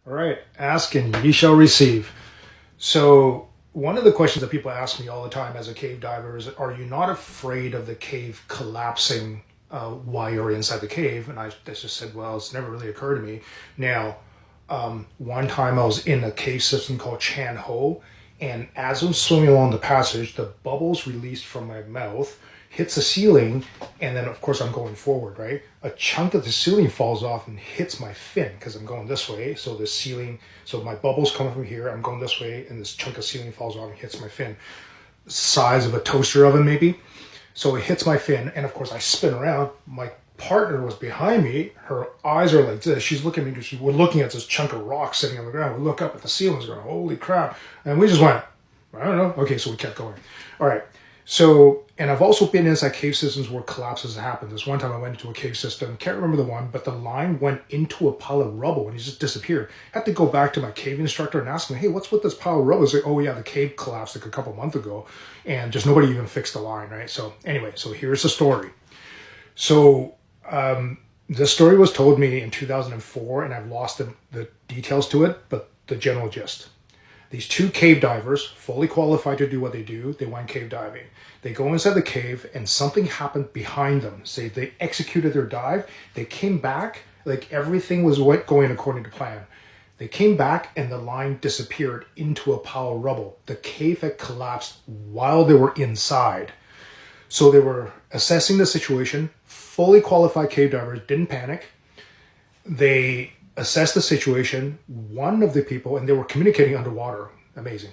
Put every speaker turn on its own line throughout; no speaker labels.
All right, ask and ye shall receive. So one of the questions that people ask me all the time as a cave diver is, are you not afraid of the cave collapsing while you're inside the cave? And I just said, well, it's never really occurred to me. Now, one time I was in a cave system called Chan Ho, and as I'm swimming along the passage, the bubbles released from my mouth hits the ceiling, and then of course I'm going forward, right? A chunk of the ceiling falls off and hits my fin because I'm going this way. So the ceiling, so my bubbles coming from here, I'm going this way, and this chunk of ceiling falls off and hits my fin. Size of a toaster oven maybe. So it hits my fin, and of course I spin around. My partner was behind me. Her eyes are like this. She's looking at me. We're looking at this chunk of rock sitting on the ground. We look up at the ceiling, going, holy crap. And we just went, I don't know. Okay, so we kept going. All right. So, and I've also been inside cave systems where collapses happen. This one time I went into a cave system, can't remember the one, but the line went into a pile of rubble and it just disappeared. I had to go back to my cave instructor and ask him, hey, what's with this pile of rubble? He's like, oh yeah, the cave collapsed like a couple months ago and just nobody even fixed the line, right? So anyway, so here's the story. So this story was told me in 2004 and I've lost the details to it, but the general gist. These two cave divers, fully qualified to do what they do, they went cave diving. They go inside the cave and something happened behind them. Say they executed their dive, they came back, like everything was going according to plan. They came back and the line disappeared into a pile of rubble. The cave had collapsed while they were inside. So they were assessing the situation, fully qualified cave divers, didn't panic. They assessed the situation. One of the people, and they were communicating underwater, amazing.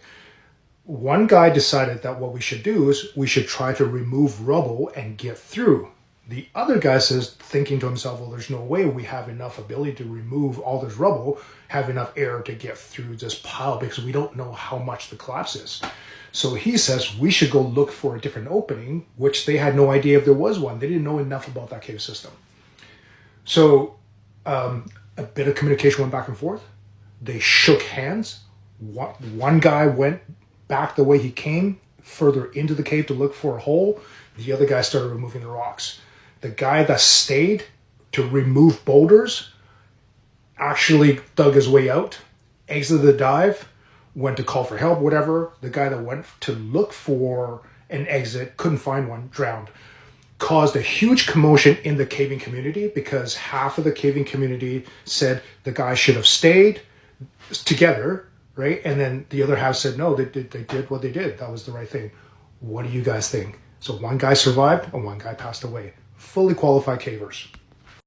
One guy decided that what we should do is we should try to remove rubble and get through. The other guy says, thinking to himself, well, there's no way we have enough ability to remove all this rubble, have enough air to get through this pile because we don't know how much the collapse is. So he says we should go look for a different opening, which they had no idea if there was one. They didn't know enough about that cave system. So a bit of communication went back and forth. They shook hands. One guy went back the way he came, further into the cave to look for a hole. The other guy started removing the rocks. The guy that stayed to remove boulders actually dug his way out, exited the dive, went to call for help, whatever. The guy that went to look for an exit, couldn't find one, drowned. Caused a huge commotion in the caving community because half of the caving community said the guy should have stayed together, right? And then the other half said, no, they did what they did. That was the right thing. What do you guys think? So one guy survived and one guy passed away. Fully qualified cavers.